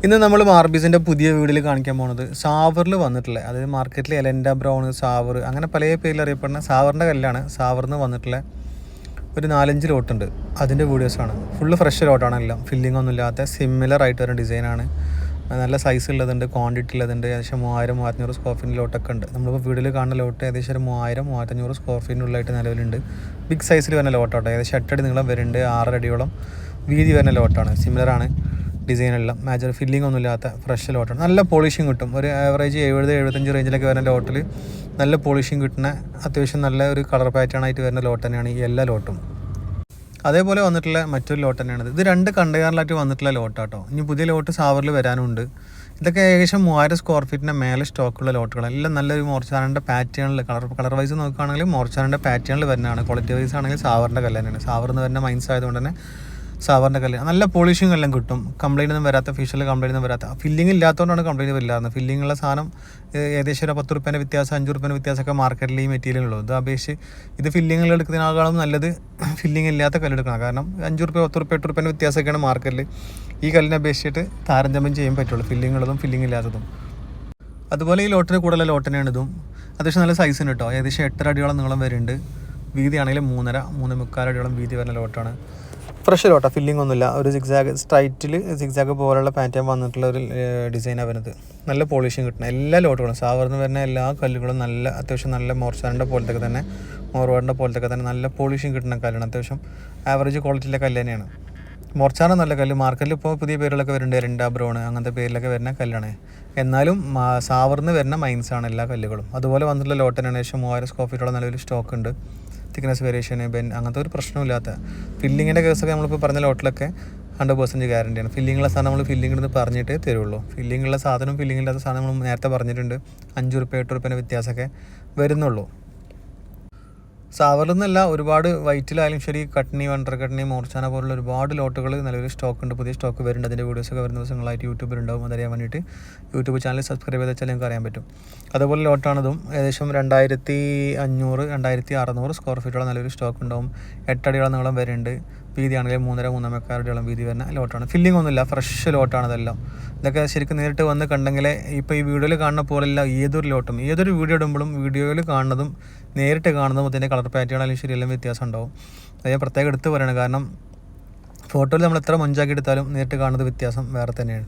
ഇന്ന് നമ്മൾ മാർബീസിൻ്റെ പുതിയ വീഡിയോയിൽ കാണിക്കാൻ പോകുന്നത് സാവറിൽ വന്നിട്ടുള്ള, അതായത് മാർക്കറ്റിൽ എലൻഡ ബ്രൗൺ, സാവർ അങ്ങനെ പല പേരിൽ അറിയപ്പെടുന്ന സാവറിൻ്റെ കല്ലാണ്. സാവറിന് വന്നിട്ടുള്ള ഒരു 4-5 ലോട്ടുണ്ട്. അതിൻ്റെ വീഡിയോസാണ്. ഫുള്ള് ഫ്രഷ് ലോട്ടാണ് എല്ലാം. ഫില്ലിംഗ് ഒന്നും ഇല്ലാത്ത സിമിലർ ആയിട്ട് വരുന്ന ഡിസൈനാണ്. നല്ല സൈസ് ഉള്ളതുണ്ട്, ക്വാണ്ടിറ്റി ഉള്ളതുണ്ട്. ഏകദേശം 3000-3500 സ്ക്വയർ ഫീറ്റിൻ്റെ ലോട്ടൊക്കെ ഉണ്ട്. നമ്മളിപ്പോൾ വീഡിയോയിൽ കാണുന്ന ലോട്ട് ഏകദേശം ഒരു 3000-3500 സ്ക്വയർ ഫീറ്റിനുള്ളിലായിട്ട് നിലവിലുണ്ട്. ബിഗ് സൈസിൽ വരുന്ന ലോട്ടാട്ടോ. ഏകദേശം 8 അടി നീളം വരുന്നുണ്ട്, 6 അടിയോളം വീതി വരുന്ന ലോട്ടാണ്. സിമിലറാണ് ഡിസൈനെല്ലാം. മേജർ ഫില്ലിംഗ് ഒന്നും ഇല്ലാത്ത ഫ്രഷ് ലോട്ടാണ്. നല്ല പോളിഷിങ് കിട്ടും. ഒരു ആവറേജ് 70-75 റേഞ്ചിലൊക്കെ വരുന്ന ലോട്ടിൽ നല്ല പോളിഷിങ് കിട്ടുന്ന, അത്യാവശ്യം നല്ല ഒരു കളർ പാറ്റേൺ ആയിട്ട് വരുന്ന ലോട്ട് തന്നെയാണ് ഈ എല്ലാ ലോട്ടും. അതേപോലെ വന്നിട്ടുള്ള മറ്റൊരു ലോട്ട് തന്നെയാണിത്. ഇത് 2 കണ്ടെയ്നറിലായിട്ട് വന്നിട്ടുള്ള ലോട്ടാട്ടോ. ഇനി പുതിയ ലോട്ട് സാവറിൽ വരാനുണ്ട്. ഇതൊക്കെ ഏകദേശം 3000 സ്ക്വയർ ഫീറ്റിൻ്റെ മേലെ സ്റ്റോക്കുള്ള ലോട്ടുകൾ. എല്ലാം നല്ലൊരു മോർച്ചാറിൻ്റെ പാറ്റേണിൽ, കളർ വൈസ് നോക്കുകയാണെങ്കിൽ മോർച്ചാറിൻ്റെ പാറ്റേണിൽ വരുന്നതാണ്. ക്വാളിറ്റി വൈസ് ആണെങ്കിൽ സാവറിൻ്റെ കല്ല് തന്നെയാണ്. സാവറിന്ന് വരുന്ന മൈൻസ് ആയതുകൊണ്ട് തന്നെ സാവറിൻ്റെ കല്ല് നല്ല പോളിഷിങ് എല്ലാം കിട്ടും. കംപ്ലൈൻ്റ് ഒന്നും വരാത്ത, ഫിഷ്യൽ കംപ്ലൈൻ്റ് ഒന്നും വരാത്ത. ഫില്ലിംഗ് ഇല്ലാത്തതുകൊണ്ടാണ് കംപ്ലൈൻറ്റ് വരില്ലായിരുന്നത്. ഫില്ലിംഗ് ഉള്ള സാധനം ഏകദേശം ഒരു 10 രൂപേൻ്റെ വ്യത്യാസം, 5 രൂപേൻ്റെ വ്യത്യാസമൊക്കെ മാർക്കറ്റിൽ ഈ മെറ്റീരിയലുള്ളൂ. ഇത് അപേക്ഷിച്ച് ഇത് ഫില്ലിങ്ങിൽ എടുക്കുന്നതിനേക്കാളും നല്ലത് ഫില്ലിംഗ് ഇല്ലാത്ത കല്ലെടുക്കണം. കാരണം 5 രൂപ, 10 രൂപ, 8 രൂപേൻ്റെ വ്യത്യാസമൊക്കെയാണ് മാർക്കറ്റിൽ ഈ കല്ലിനെ അപേക്ഷിച്ചിട്ട് താരതമ്യം ചെയ്യാൻ പറ്റുള്ളൂ, ഫില്ലിംഗ് ഉള്ളതും ഫില്ലിംഗ് ഇല്ലാത്തതും. അതുപോലെ ഈ ലോട്ടിന് കൂടുതൽ ലോട്ട് തന്നെയാണ് ഇതും. അത്യാവശ്യം നല്ല സൈസിന് കേട്ടോ. ഏകദേശം 8.5 അടിയോളം നീളം വരുന്നുണ്ട്. വീതി ആണെങ്കിൽ 3.5-3.25 അടിയോളം വീതി വരുന്ന ലോട്ടാണ്. ഫ്രഷ് ലോട്ടാ, ഫില്ലിംഗ് ഒന്നുമില്ല. ഒരു സിക്സാഗ് സ്ട്രൈറ്റിൽ സിക്സാഗ് പോലുള്ള പാറ്റേൺ വന്നിട്ടുള്ള ഒരു ഡിസൈനാണ് വരുന്നത്. നല്ല പോളിഷിങ് കിട്ടുന്ന എല്ലാ ലോട്ടുകളും, സാവറിന്ന് വരുന്ന എല്ലാ കല്ലുകളും നല്ല അത്യാവശ്യം നല്ല മോർച്ചാറിൻ്റെ പോലത്തെ തന്നെ, മോർവാഡിൻ്റെ പോലത്തെ തന്നെ നല്ല പോളിഷിങ് കിട്ടുന്ന കല്ലാണ്. അത്യാവശ്യം ആവറേജ് ക്വാളിറ്റിയിലെ കല്ല് തന്നെയാണ്. മോർച്ചാറ് നല്ല കല്ല്. മാർക്കറ്റിൽ ഇപ്പോൾ പുതിയ പേരുകളൊക്കെ വരുന്നുണ്ട്, എലൻഡ ബ്രൗൺ അങ്ങനത്തെ പേരിലൊക്കെ വരുന്ന കല്ലാണ്. എന്നാലും സാവറിന്ന് വരുന്ന മൈൻസാണ് എല്ലാ കല്ലുകളും. അതുപോലെ വന്നിട്ടുള്ള ലോട്ട് തന്നെയാണ്. ഏകദേശം 3000 സ്ക്വയർ ഫീറ്റോളം നല്ലൊരു സ്റ്റോക്ക് ഉണ്ട്. തിക്നെസ് വേരിയേഷൻ, അങ്ങനത്തെ ഒരു പ്രശ്നമില്ലാത്ത. ഫില്ലിങ്ങിൻ്റെ കേസൊക്കെ നമ്മളിപ്പോൾ പറഞ്ഞ ലോട്ടിലൊക്കെ 100% ഗ്യാരണ്ടിയാണ്. ഫില്ലിങ്ങുള്ള സാധനം നമ്മൾ ഫില്ലിംഗ് എന്ന് പറഞ്ഞിട്ടേ തരുള്ളൂ. ഫില്ലിങ്ങുള്ള സാധനം ഫില്ലിങ്ങില്ലാത്ത സാധനം നമ്മൾ നേരത്തെ പറഞ്ഞിട്ടുണ്ട്. 5 രൂപ 8 രൂപേൻ്റെ വ്യത്യാസമൊക്കെ വരുന്നുള്ളൂ. സാവറിൽ നിന്നല്ല, ഒരുപാട് വൈറ്റിലായാലും ശരി, കട്നി, വണ്ടർ കട്നി, മോർച്ചാന പോലുള്ള ഒരുപാട് ലോട്ടുകൾ നിലവിൽ സ്റ്റോക്ക് ഉണ്ട്. പുതിയ സ്റ്റോക്ക് വരുന്നുണ്ട്. അതിൻ്റെ വീഡിയോസൊക്കെ വരുന്ന ദിവസങ്ങളായിട്ട് യൂട്യൂബിലുണ്ടാവും. അതറിയാൻ വേണ്ടിയിട്ട് യൂട്യൂബ് ചാനൽ സബ്സ്ക്രൈബ് ചെയ്ത് വെച്ചാൽ നിങ്ങൾക്ക് അറിയാൻ പറ്റും. അതുപോലെ ലോട്ടാണതും. ഏകദേശം 2500-2600 സ്ക്വയർ ഫീറ്റോളം നല്ലൊരു സ്റ്റോക്ക് ഉണ്ടാവും. 8 അടിയോളം നീളം വരുന്നുണ്ട്. വീതി ആണെങ്കിൽ 3.5-3.25 അടിയോളം വീതി വരുന്ന ലോട്ടാണ്. ഫില്ലിംഗ് ഒന്നുമില്ല, ഫ്രഷ് ലോട്ടാണ് ഇതെല്ലാം. ഇതൊക്കെ ശരിക്കും നേരിട്ട് വന്ന് കണ്ടെങ്കിൽ ഇപ്പോൾ ഈ വീഡിയോയിൽ കാണുന്ന പോലെയല്ല ഏതൊരു ലോട്ടും, ഏതൊരു വീഡിയോ ഇടുമ്പോഴും വീഡിയോയിൽ കാണുന്നതും നേരിട്ട് കാണുന്നതും അതിൻ്റെ കളർ പാറ്റേൺ ആയാലും ശരി എല്ലാം വ്യത്യാസം ഉണ്ടാവും. അത് ഞാൻ പ്രത്യേകം എടുത്ത് പറയണം. കാരണം ഫോട്ടോയിൽ നമ്മൾ എത്ര മൊഞ്ചാക്കി എടുത്താലും നേരിട്ട് കാണുന്നത് വ്യത്യാസം വേറെ തന്നെയാണ്.